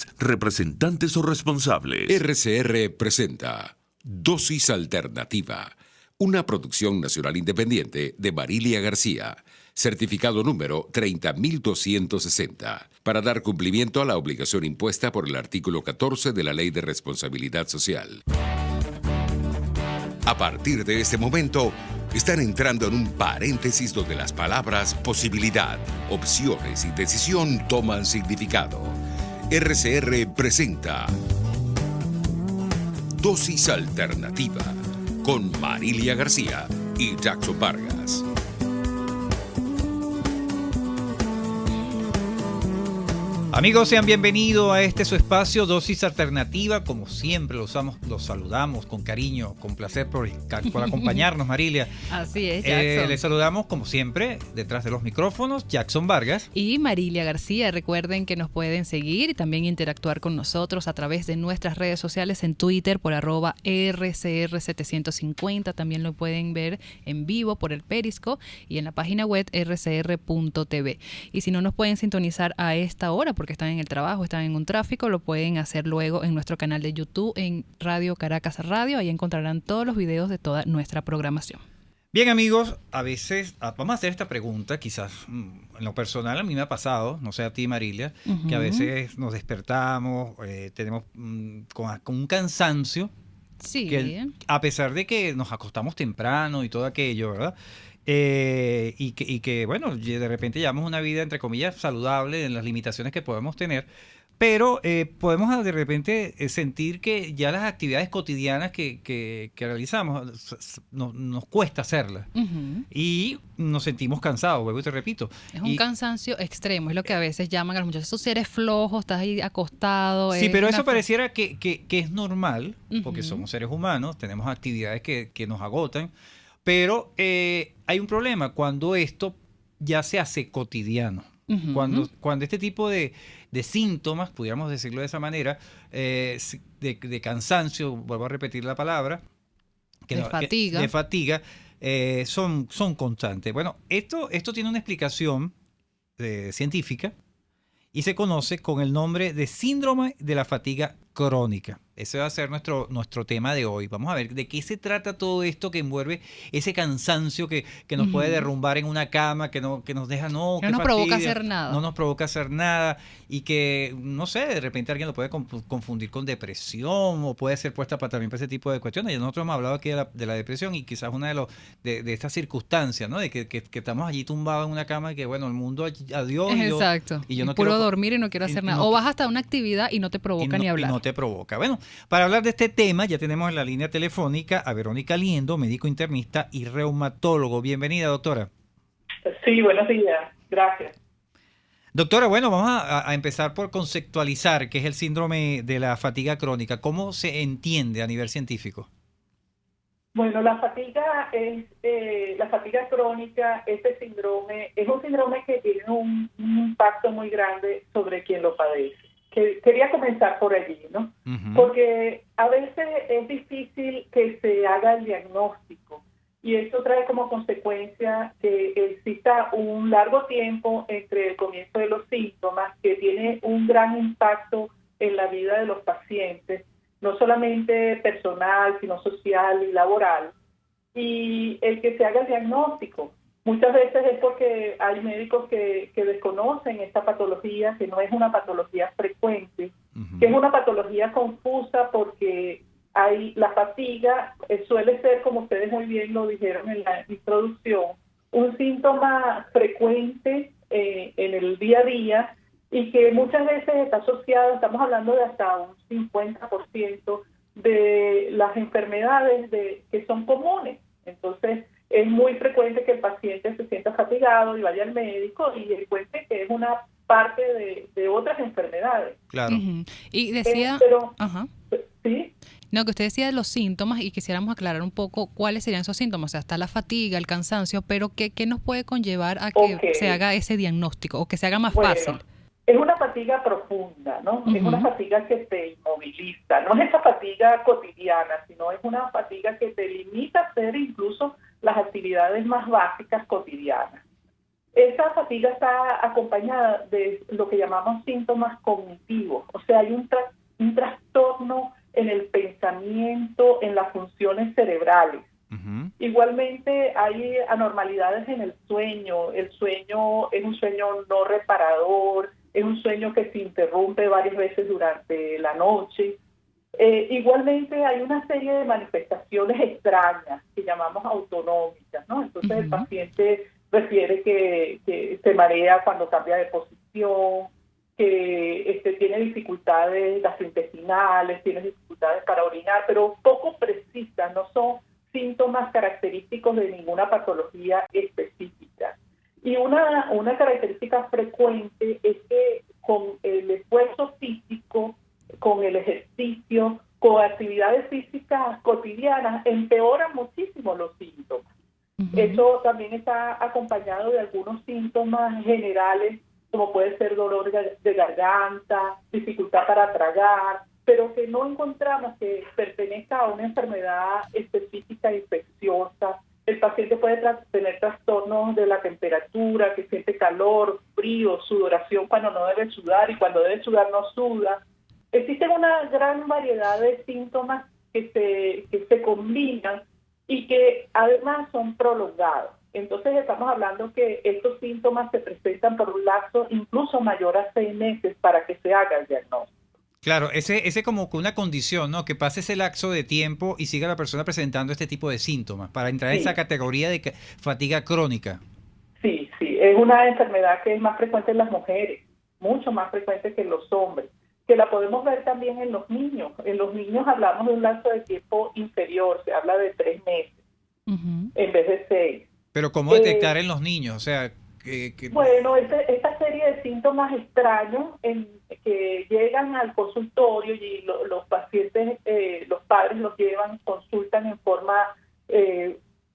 profesionales, representantes o responsables. RCR presenta Dosis Alternativa, una producción nacional independiente de Marilia García, certificado número 30.260, para dar cumplimiento a la obligación impuesta por el artículo 14 de la Ley de Responsabilidad Social. A partir de este momento, están entrando en un paréntesis donde las palabras posibilidad, opciones y decisión toman significado. RCR presenta Dosis Alternativa con Marilia García y Jackson Vargas. Amigos, sean bienvenidos a su espacio Dosis Alternativa. Como siempre, los saludamos con cariño, con placer por acompañarnos, Marilia. Así es, Jackson. Les saludamos, como siempre, detrás de los micrófonos, Jackson Vargas. Y Marilia García. Recuerden que nos pueden seguir y también interactuar con nosotros a través de nuestras redes sociales en Twitter por @RCR750. También lo pueden ver en vivo por el Periscope y en la página web rcr.tv. Y si no nos pueden sintonizar a esta hora, porque están en el trabajo, están en un tráfico, lo pueden hacer luego en nuestro canal de YouTube, en Radio Caracas Radio. Ahí encontrarán todos los videos de toda nuestra programación. Bien, amigos, a veces vamos a hacer esta pregunta, quizás en lo personal a mí me ha pasado, no sé a ti, Marilia, que a veces nos despertamos, tenemos con un cansancio, sí, que a pesar de que nos acostamos temprano y todo aquello, ¿verdad? Y que, bueno, de repente llevamos una vida, entre comillas, saludable en las limitaciones que podemos tener, pero podemos de repente sentir que ya las actividades cotidianas que realizamos nos cuesta hacerlas. Y nos sentimos cansados, vuelvo y te repito. Es un cansancio extremo, es lo que a veces llaman a los muchachos. Si eres flojo, estás ahí acostado. Sí, pero eso pareciera que es normal, porque somos seres humanos, tenemos actividades que nos agotan. Pero hay un problema cuando esto ya se hace cotidiano. Cuando este tipo de síntomas, pudiéramos decirlo de esa manera, de cansancio, vuelvo a repetir la palabra, de fatiga, son constantes. Bueno, esto tiene una explicación científica y se conoce con el nombre de síndrome de la fatiga crónica. Ese va a ser nuestro tema de hoy. Vamos a ver de qué se trata todo esto que envuelve ese cansancio que nos puede derrumbar en una cama, que nos deja, no nos provoca hacer nada. No nos provoca hacer nada y que, no sé, de repente alguien lo puede confundir con depresión o puede ser puesta también para ese tipo de cuestiones. Y nosotros hemos hablado aquí de la depresión y quizás una de estas circunstancias, ¿no? De que estamos allí tumbados en una cama y que, bueno, el mundo, adiós. Exacto. Y yo no quiero quiero dormir y no quiero hacer nada. O vas hasta una actividad y no te provoca ni hablar. Y no te provoca. Bueno, para hablar de este tema, ya tenemos en la línea telefónica a Verónica Liendo, médico internista y reumatólogo. Bienvenida, doctora. Sí, buenos días. Gracias. Doctora, bueno, vamos a empezar por conceptualizar qué es el síndrome de la fatiga crónica. ¿Cómo se entiende a nivel científico? Bueno, la fatiga crónica, este síndrome, es un síndrome que tiene un impacto muy grande sobre quien lo padece. Quería comenzar por allí, ¿no? Porque a veces es difícil que se haga el diagnóstico y esto trae como consecuencia que exista un largo tiempo entre el comienzo de los síntomas, que tiene un gran impacto en la vida de los pacientes, no solamente personal, sino social y laboral, y el que se haga el diagnóstico. Muchas veces es porque hay médicos que desconocen esta patología, que no es una patología frecuente, que es una patología confusa porque la fatiga suele ser, como ustedes muy bien lo dijeron en la introducción, un síntoma frecuente en el día a día y que muchas veces está asociado, estamos hablando de hasta un 50% de las enfermedades que son comunes. Entonces, es muy frecuente que el paciente se sienta fatigado y vaya al médico y le cuente que es una parte de otras enfermedades. Claro. Y decía... ¿sí? No, que usted decía de los síntomas y quisiéramos aclarar un poco cuáles serían esos síntomas. O sea, está la fatiga, el cansancio, pero ¿qué nos puede conllevar a que se haga ese diagnóstico o que se haga más fácil? Es una fatiga profunda, ¿no? Es una fatiga que te inmoviliza. No es esa fatiga cotidiana, sino es una fatiga que te limita a hacer incluso las actividades más básicas cotidianas. esa fatiga está acompañada de lo que llamamos síntomas cognitivos, o sea, hay un trastorno en el pensamiento, en las funciones cerebrales. Ujú. Igualmente hay anormalidades en el sueño es un sueño no reparador, es un sueño que se interrumpe varias veces durante la noche. Igualmente hay una serie de manifestaciones extrañas que llamamos autonómicas, ¿no? Entonces el paciente refiere que se marea cuando cambia de posición, que tiene dificultades gastrointestinales, tiene dificultades para orinar, pero poco precisas, no son síntomas característicos de ninguna patología específica. Y una característica frecuente es que con el esfuerzo físico, con el ejercicio, con actividades físicas cotidianas, empeoran muchísimo los síntomas. Eso también está acompañado de algunos síntomas generales, como puede ser dolor de garganta, dificultad para tragar, pero que no encontramos que pertenezca a una enfermedad específica infecciosa. El paciente puede tener trastornos de la temperatura, que siente calor, frío, sudoración cuando no debe sudar y cuando debe sudar no suda. Existen una gran variedad de síntomas que se combinan y que además son prolongados. Entonces estamos hablando que estos síntomas se presentan por un lapso incluso mayor a 6 meses para que se haga el diagnóstico. Claro, ese como que una condición, ¿no? Que pase ese lapso de tiempo y siga la persona presentando este tipo de síntomas para entrar en Sí. esa categoría de fatiga crónica. Sí, es una enfermedad que es más frecuente en las mujeres, mucho más frecuente que en los hombres, que la podemos ver también en los niños. En los niños hablamos de un lapso de tiempo inferior, se habla de 3 meses en vez de 6. Pero ¿cómo detectar en los niños? O sea, Bueno, esta serie de síntomas extraños que llegan al consultorio y los pacientes, los padres los llevan, consultan en forma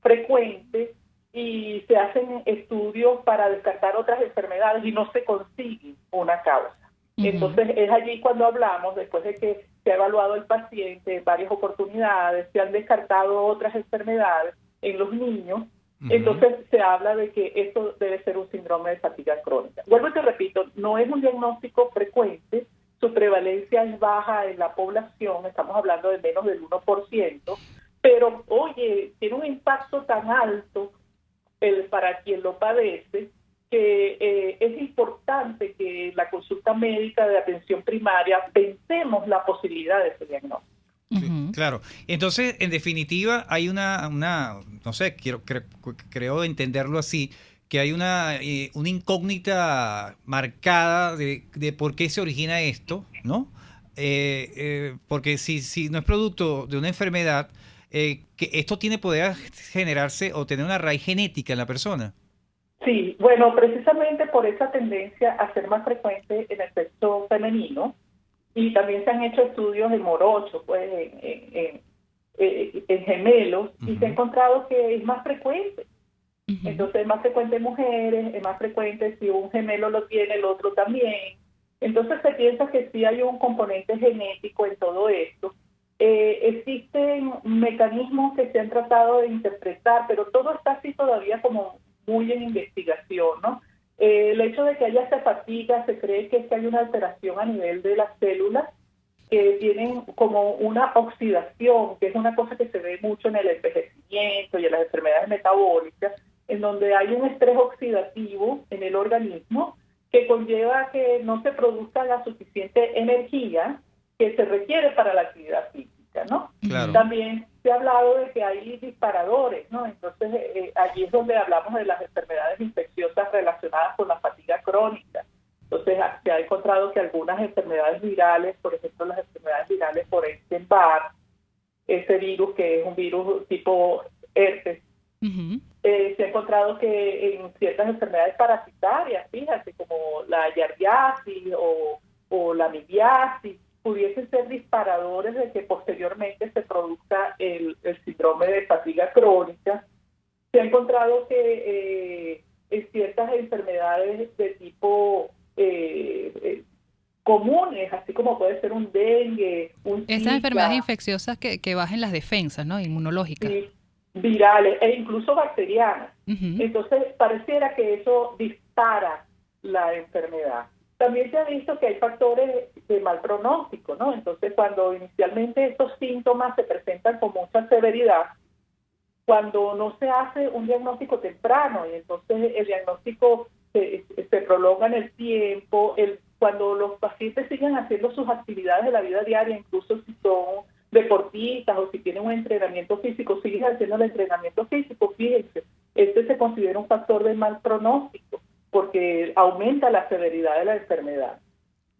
frecuente y se hacen estudios para descartar otras enfermedades y no se consigue una causa. Entonces es allí cuando hablamos, después de que se ha evaluado el paciente en varias oportunidades, se han descartado otras enfermedades en los niños. Entonces se habla de que esto debe ser un síndrome de fatiga crónica. Vuelvo y te repito, no es un diagnóstico frecuente, su prevalencia es baja en la población, estamos hablando de menos del 1%, pero oye, tiene un impacto tan alto para quien lo padece que es importante que la consulta médica de atención primaria pensemos la posibilidad de ese diagnóstico. Sí, claro. Entonces, en definitiva, hay una no sé, creo entenderlo así, que hay una incógnita marcada de por qué se origina esto, ¿no? Porque si no es producto de una enfermedad, que esto poder generarse o tener una raíz genética en la persona. Sí, bueno, precisamente por esa tendencia a ser más frecuente en el sexo femenino, y también se han hecho estudios en morochos, pues, en gemelos, y se ha encontrado que es más frecuente. Entonces es más frecuente en mujeres, es más frecuente si un gemelo lo tiene, el otro también. Entonces se piensa que sí hay un componente genético en todo esto. Existen mecanismos que se han tratado de interpretar, pero todo está así todavía como muy en investigación, ¿no? El hecho de que haya esta fatiga, se cree que es que hay una alteración a nivel de las células que tienen como una oxidación, que es una cosa que se ve mucho en el envejecimiento y en las enfermedades metabólicas, en donde hay un estrés oxidativo en el organismo que conlleva que no se produzca la suficiente energía que se requiere para la actividad física, ¿no? Claro. También se ha hablado de que hay disparadores, ¿no? Entonces, allí es donde hablamos de las enfermedades infecciosas relacionadas con la fatiga crónica. Entonces, se ha encontrado que algunas enfermedades virales, por ejemplo, las enfermedades virales por Epstein-Barr, ese virus que es un virus tipo herpes, se ha encontrado que en ciertas enfermedades parasitarias, fíjate, como la yardiasis o la amibiasis, pudiesen ser disparadores de que posteriormente se produzca el síndrome de fatiga crónica. Se ha encontrado que en ciertas enfermedades de tipo comunes, así como puede ser un dengue, un Estas Zika, enfermedades infecciosas que bajen las defensas, ¿no? Inmunológicas. virales e incluso bacterianas. Ujú. Entonces, pareciera que eso dispara la enfermedad. También se ha visto que hay factores de mal pronóstico, ¿no? Entonces, cuando inicialmente estos síntomas se presentan con mucha severidad, cuando no se hace un diagnóstico temprano y entonces el diagnóstico se prolonga en el tiempo, cuando los pacientes siguen haciendo sus actividades de la vida diaria, incluso si son deportistas o si tienen un entrenamiento físico, siguen haciendo el entrenamiento físico, fíjense, este se considera un factor de mal pronóstico porque aumenta la severidad de la enfermedad.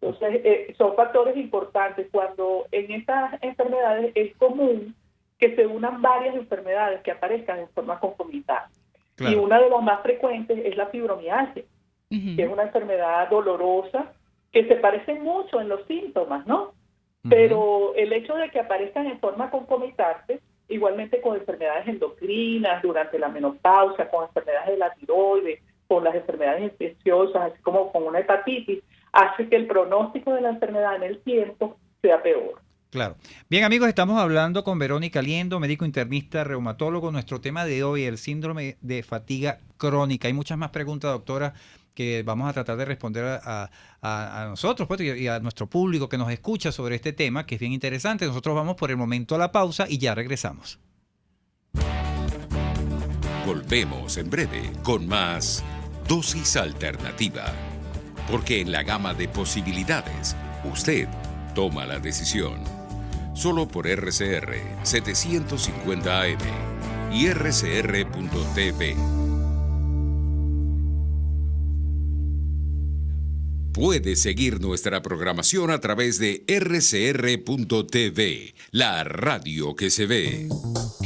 Entonces, son factores importantes. Cuando en estas enfermedades es común que se unan varias enfermedades que aparezcan en forma concomitante. Claro. Y una de las más frecuentes es la fibromialgia, Ujú. que es una enfermedad dolorosa que se parece mucho en los síntomas, ¿no? Pero el hecho de que aparezcan en forma concomitante, igualmente con enfermedades endocrinas durante la menopausia, con enfermedades de la tiroides, con las enfermedades infecciosas, así como con una hepatitis, hace que el pronóstico de la enfermedad en el tiempo sea peor. Claro. Bien, amigos, estamos hablando con Verónica Liendo, médico internista, reumatólogo. Nuestro tema de hoy, el síndrome de fatiga crónica. Hay muchas más preguntas, doctora, que vamos a tratar de responder a nosotros pues, y a nuestro público que nos escucha sobre este tema, que es bien interesante. Nosotros vamos por el momento a la pausa y ya regresamos. Volvemos en breve con más Dosis Alternativa. Porque en la gama de posibilidades, usted toma la decisión. Solo por RCR 750 AM y rcr.tv. Puede seguir nuestra programación a través de rcr.tv, la radio que se ve.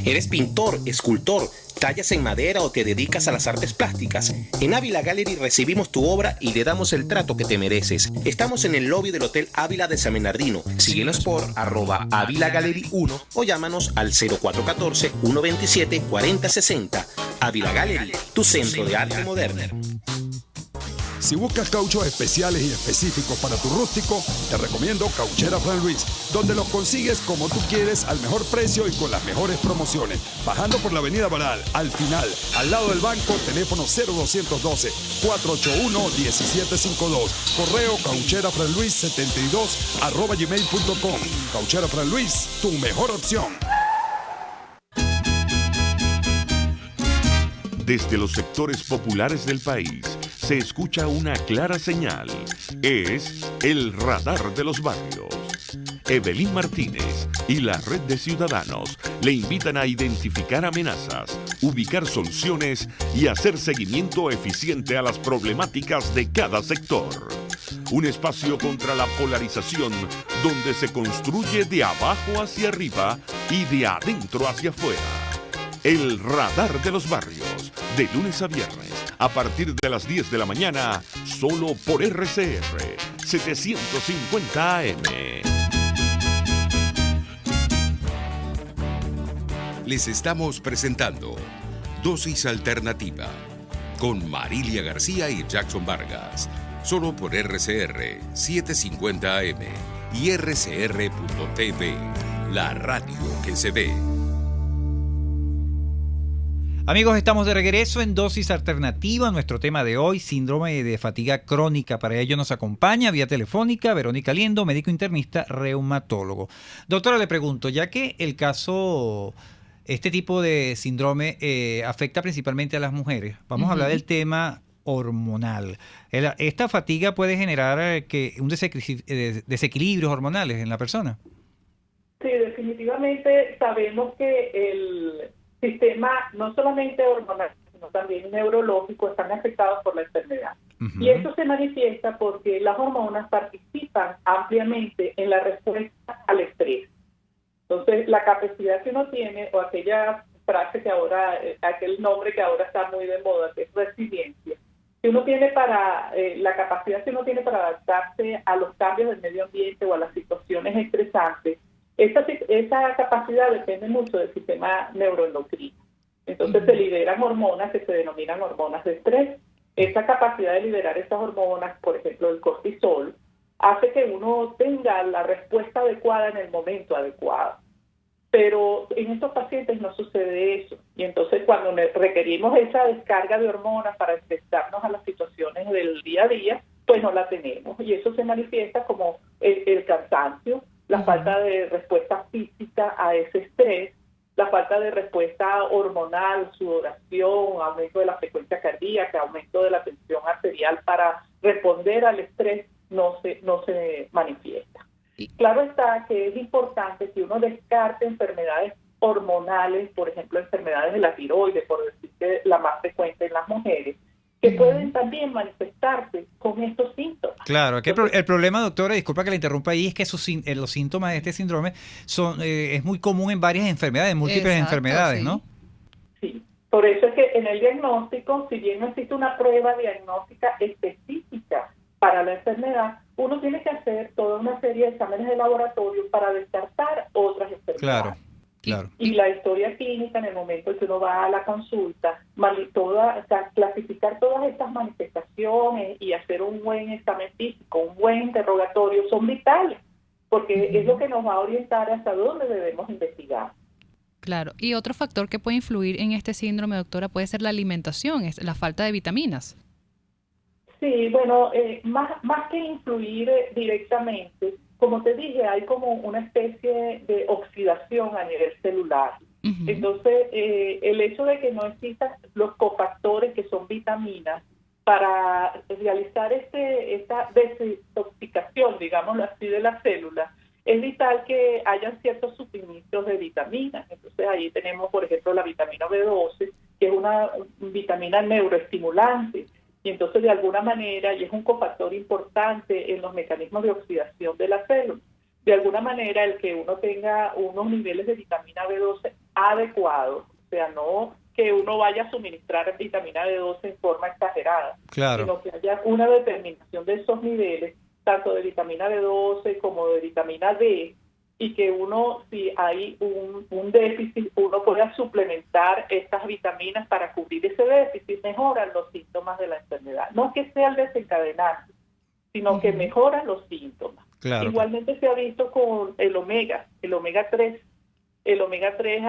¿Eres pintor, escultor, tallas en madera o te dedicas a las artes plásticas? En Ávila Gallery recibimos tu obra y le damos el trato que te mereces. Estamos en el lobby del Hotel Ávila de San Bernardino. Síguenos por @Ávila Gallery 1 o llámanos al 0414-127-4060. Ávila Gallery, tu centro de arte moderno. Si buscas cauchos especiales y específicos para tu rústico, te recomiendo Cauchera Fran Luis, donde los consigues como tú quieres, al mejor precio y con las mejores promociones. Bajando por la avenida Baral, al final, al lado del banco, teléfono 0212-481-1752. Correo caucherafranluis72@gmail.com. Cauchera Fran Luis, tu mejor opción. Desde los sectores populares del país se escucha una clara señal. Es el radar de los barrios. Evelyn Martínez y la Red de Ciudadanos le invitan a identificar amenazas, ubicar soluciones y hacer seguimiento eficiente a las problemáticas de cada sector. Un espacio contra la polarización donde se construye de abajo hacia arriba y de adentro hacia afuera. El radar de los barrios, de lunes a viernes, a partir de las 10 de la mañana, solo por RCR 750 AM. Les estamos presentando Dosis Alternativa con Marilia García y Jackson Vargas, solo por RCR 750 AM y rcr.tv, la radio que se ve. Amigos, estamos de regreso en Dosis Alternativa. Nuestro tema de hoy, síndrome de fatiga crónica. Para ello nos acompaña vía telefónica Verónica Liendo, médico internista, reumatólogo. Doctora, le pregunto, ya que el caso, este tipo de síndrome afecta principalmente a las mujeres, vamos a hablar del tema hormonal. ¿Esta fatiga puede generar desequilibrios hormonales en la persona? Sí, definitivamente sabemos que el sistema no solamente hormonal, sino también neurológico están afectados por la enfermedad. Y esto se manifiesta porque las hormonas participan ampliamente en la respuesta al estrés. Entonces, la capacidad que uno tiene, o aquella frase que ahora, aquel nombre que ahora está muy de moda, que es resiliencia, que uno tiene la capacidad que uno tiene para adaptarse a los cambios del medio ambiente o a las situaciones estresantes, esa capacidad depende mucho del sistema neuroendocrino. Entonces se liberan hormonas que se denominan hormonas de estrés. Esa capacidad de liberar esas hormonas, por ejemplo el cortisol, hace que uno tenga la respuesta adecuada en el momento adecuado. Pero en estos pacientes no sucede eso. Y entonces cuando requerimos esa descarga de hormonas para enfrentarnos a las situaciones del día a día, pues no la tenemos. Y eso se manifiesta como el cansancio, la falta de respuesta física a ese estrés, la falta de respuesta hormonal, sudoración, aumento de la frecuencia cardíaca, aumento de la tensión arterial para responder al estrés no se manifiesta. Claro está que es importante que uno descarte enfermedades hormonales, por ejemplo, enfermedades de la tiroides, por decir que la más frecuente en las mujeres, que pueden también manifestarse con estos síntomas. Claro, que el problema, doctora, disculpa que la interrumpa ahí, es que los síntomas de este síndrome es muy común en varias enfermedades, múltiples enfermedades, sí. ¿no? Sí, por eso es que en el diagnóstico, si bien no existe una prueba diagnóstica específica para la enfermedad, uno tiene que hacer toda una serie de exámenes de laboratorio para descartar otras enfermedades. Claro. Y la historia clínica, en el momento en que uno va a la consulta, clasificar todas estas manifestaciones y hacer un buen examen físico, un buen interrogatorio, son vitales, porque es lo que nos va a orientar hasta dónde debemos investigar. Claro. Y otro factor que puede influir en este síndrome, doctora, puede ser la alimentación, es la falta de vitaminas. Sí, bueno, más que influir directamente, como te dije, hay como una especie de oxidación a nivel celular. Entonces, el hecho de que no existan los cofactores que son vitaminas para realizar esta desintoxicación, digámoslo así, de las células, es vital que hayan ciertos suministros de vitaminas. Entonces, ahí tenemos, por ejemplo, la vitamina B12, que es una vitamina neuroestimulante. Y entonces, de alguna manera, y es un cofactor importante en los mecanismos de oxidación de las células, de alguna manera el que uno tenga unos niveles de vitamina B12 adecuados, o sea, no que uno vaya a suministrar vitamina B12 en forma exagerada, sino que haya una determinación de esos niveles, tanto de vitamina B12 como de vitamina D, y que uno, si hay un déficit, uno pueda suplementar estas vitaminas para cubrir ese déficit, mejoran los síntomas de la enfermedad. No que sea el desencadenante, sino que mejoran los síntomas. Claro. Igualmente se ha visto con el omega 3. El omega 3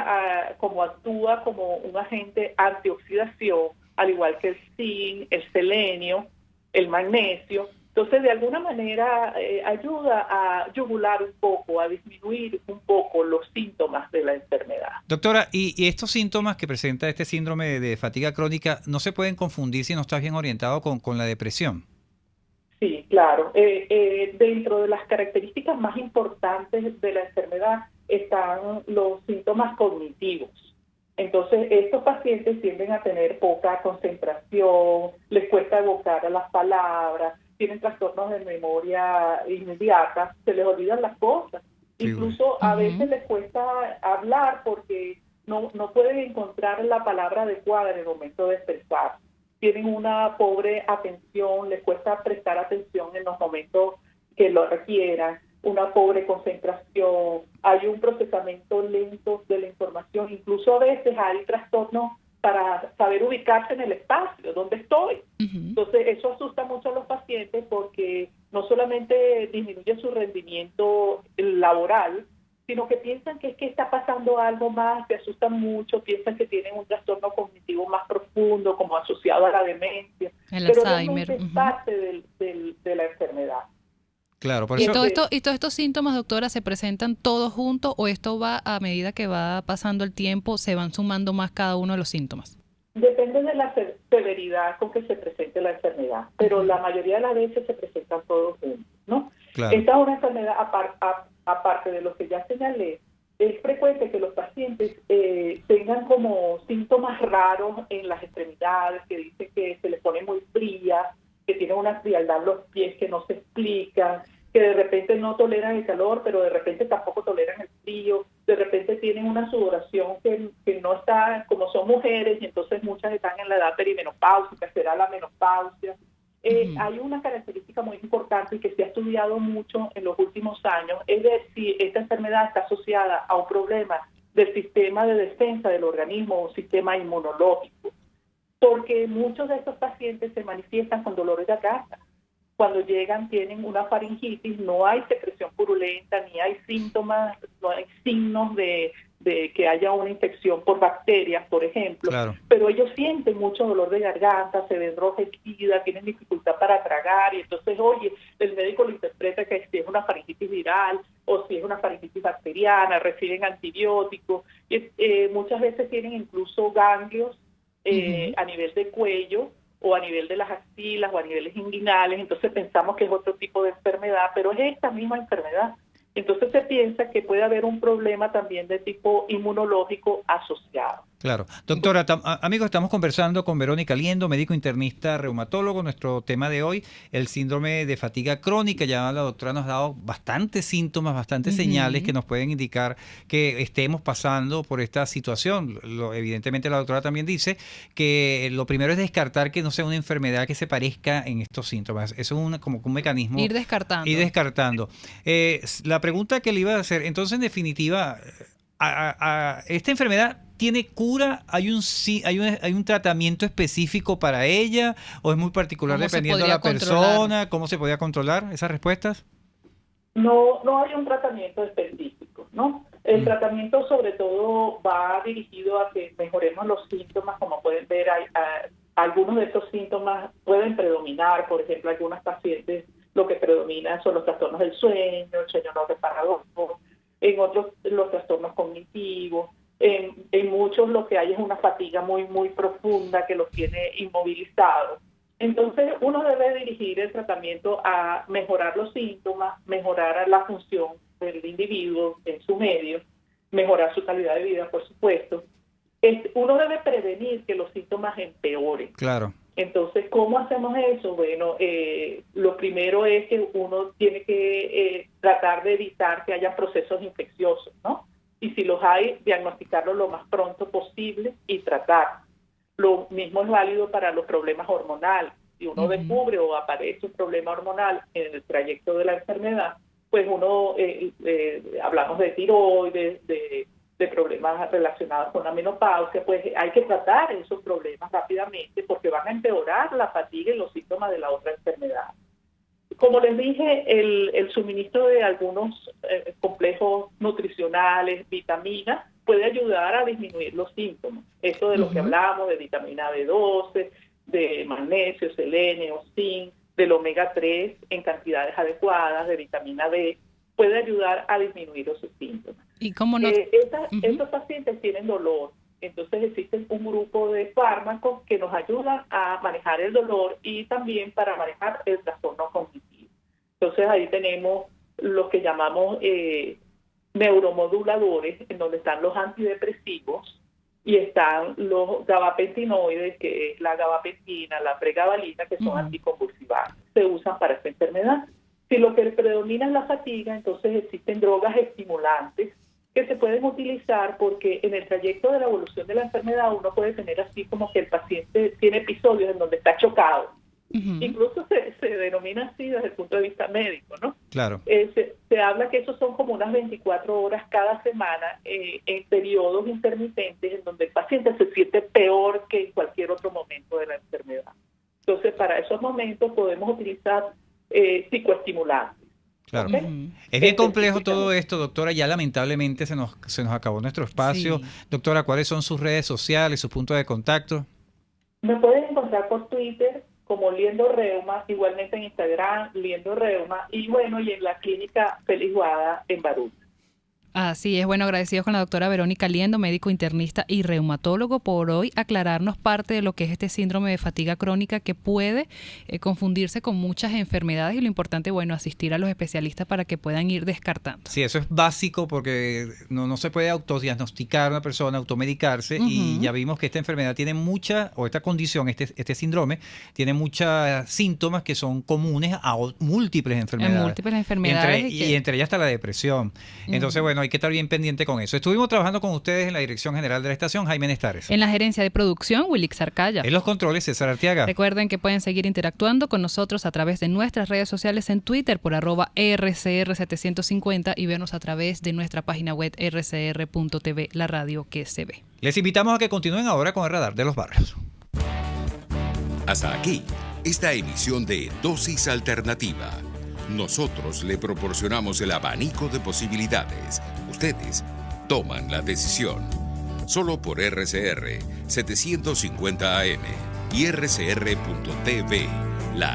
como actúa como un agente antioxidación, al igual que el zinc, el selenio, el magnesio. Entonces, de alguna manera, ayuda a yugular un poco, a disminuir un poco los síntomas de la enfermedad. Doctora, ¿y estos síntomas que presenta este síndrome de fatiga crónica no se pueden confundir si no estás bien orientado con la depresión? Sí, claro. Dentro de las características más importantes de la enfermedad están los síntomas cognitivos. Entonces, estos pacientes tienden a tener poca concentración, les cuesta evocar a las palabras, tienen trastornos de memoria inmediata, se les olvidan las cosas. Sí, incluso a veces les cuesta hablar porque no pueden encontrar la palabra adecuada en el momento de expresar. Tienen una pobre atención, les cuesta prestar atención en los momentos que lo requieran, una pobre concentración, hay un procesamiento lento de la información, incluso a veces hay trastornos para saber ubicarse en el espacio, ¿dónde estoy? Entonces, eso asusta mucho a los pacientes porque no solamente disminuye su rendimiento laboral, sino que piensan que es que está pasando algo más, se asustan mucho, piensan que tienen un trastorno cognitivo más profundo, como asociado a la demencia. El pero Alzheimer. realmente es parte de la enfermedad. Claro, por ¿Y eso... todos estos síntomas, doctora, se presentan todos juntos o esto va a medida que va pasando el tiempo, se van sumando más cada uno de los síntomas? Depende de la severidad con que se presente la enfermedad, pero la mayoría de las veces se presentan todos juntos, ¿no? Claro. Esta es una enfermedad, aparte de lo que ya señalé, es frecuente que los pacientes tengan como síntomas raros en las extremidades, que dicen que se les pone muy fría, que tienen una frialdad en los pies que no se explica, que de repente no toleran el calor, pero de repente tampoco toleran el frío, de repente tienen una sudoración que no está, como son mujeres, y entonces muchas están en la edad perimenopáusica, será la menopausia. Hay una característica muy importante y que se ha estudiado mucho en los últimos años, es de si esta enfermedad está asociada a un problema del sistema de defensa del organismo o sistema inmunológico, porque muchos de estos pacientes se manifiestan con dolores de garganta. Cuando llegan tienen una faringitis, no hay secreción purulenta, ni hay síntomas, no hay signos de de que haya una infección por bacterias, por ejemplo, Claro. pero ellos sienten mucho dolor de garganta, se ven enrojecidas, tienen dificultad para tragar, y entonces, oye, el médico lo interpreta que si es una faringitis viral o si es una faringitis bacteriana, reciben antibióticos, y, muchas veces tienen incluso ganglios a nivel de cuello o a nivel de las axilas o a niveles inguinales, entonces pensamos que es otro tipo de enfermedad, pero es esta misma enfermedad. Entonces se piensa que puede haber un problema también de tipo inmunológico asociado. Claro. Doctora, amigos, estamos conversando con Verónica Liendo, médico internista reumatólogo. Nuestro tema de hoy, el síndrome de fatiga crónica. Ya la doctora nos ha dado bastantes síntomas, bastantes señales que nos pueden indicar que estemos pasando por esta situación. Evidentemente la doctora también dice que lo primero es descartar que no sea una enfermedad que se parezca en estos síntomas. Eso es como un mecanismo. Ir descartando. Ir descartando. La pregunta que le iba a hacer, entonces en definitiva, ¿esta enfermedad tiene cura? ¿Hay un tratamiento específico para ella? ¿O es muy particular dependiendo de la persona? ¿Cómo se podría controlar esas respuestas? No hay un tratamiento específico, ¿no? El tratamiento sobre todo va dirigido a que mejoremos los síntomas. Como pueden ver, algunos de estos síntomas pueden predominar. Por ejemplo, algunas pacientes lo que predomina son los trastornos del sueño, el sueño no reparador, en otros los trastornos cognitivos. En muchos lo que hay es una fatiga muy, muy profunda que los tiene inmovilizados. Entonces uno debe dirigir el tratamiento a mejorar los síntomas, mejorar la función del individuo en su medio, mejorar su calidad de vida, por supuesto. Uno debe prevenir que los síntomas empeoren. Claro. Entonces, ¿cómo hacemos eso? Bueno, lo primero es que uno tiene que tratar de evitar que haya procesos infecciosos, ¿no? Y si los hay, diagnosticarlo lo más pronto posible y tratar. Lo mismo es válido para los problemas hormonales. Si uno descubre o aparece un problema hormonal en el trayecto de la enfermedad, pues uno, hablamos de tiroides, de problemas relacionados con la menopausia, pues hay que tratar esos problemas rápidamente porque van a empeorar la fatiga y los síntomas de la otra enfermedad. Como les dije, el suministro de algunos complejos nutricionales, vitaminas, puede ayudar a disminuir los síntomas. Esto de lo que hablamos, de vitamina B12, de magnesio, selenio, zinc, del omega 3 en cantidades adecuadas, de vitamina B, puede ayudar a disminuir esos síntomas. ¿Y cómo no? Estos pacientes tienen dolor, entonces existe un grupo de fármacos que nos ayudan a manejar el dolor y también para manejar el trastorno cognitivo. Entonces ahí tenemos lo que llamamos neuromoduladores, en donde están los antidepresivos y están los gabapentinoides, que es la gabapentina, la pregabalina, que son anticonvulsivantes. Se usan para esta enfermedad. Si lo que predomina es la fatiga, entonces existen drogas estimulantes que se pueden utilizar porque en el trayecto de la evolución de la enfermedad uno puede tener así como que el paciente tiene episodios en donde está chocado. Incluso se denomina así desde el punto de vista médico, ¿no? Claro. Se habla que esos son como unas 24 horas cada semana en periodos intermitentes en donde el paciente se siente peor que en cualquier otro momento de la enfermedad. Entonces, para esos momentos podemos utilizar psicoestimulantes. Claro. ¿Okay? Es bien complejo todo esto, doctora. Ya lamentablemente se nos acabó nuestro espacio. Sí. Doctora, ¿cuáles son sus redes sociales, sus puntos de contacto? Me pueden encontrar por Twitter como Liendo Reuma, igualmente en Instagram, Liendo Reuma, y bueno, y en la clínica Félix Guada en Baruch. Así es, bueno, agradecidos con la doctora Verónica Liendo, médico internista y reumatólogo, por hoy aclararnos parte de lo que es este síndrome de fatiga crónica que puede confundirse con muchas enfermedades y lo importante, bueno, asistir a los especialistas para que puedan ir descartando. Sí, eso es básico porque no se puede autodiagnosticar a una persona, automedicarse y ya vimos que esta enfermedad tiene esta condición, este síndrome, tiene muchos síntomas que son comunes a múltiples enfermedades. En múltiples enfermedades. Y entre ellas está la depresión. Entonces, bueno, hay que estar bien pendiente con eso. Estuvimos trabajando con ustedes en la dirección general de la estación, Jaime Nestares. En la gerencia de producción, Wilix Arcaya. En los controles, César Arteaga. Recuerden que pueden seguir interactuando con nosotros a través de nuestras redes sociales en Twitter por @RCR750 y vernos a través de nuestra página web rcr.tv, la radio que se ve. Les invitamos a que continúen ahora con el Radar de los Barrios. Hasta aquí, esta emisión de Dosis Alternativa. Nosotros le proporcionamos el abanico de posibilidades. Ustedes toman la decisión. Solo por RCR 750 AM y rcr.tv, la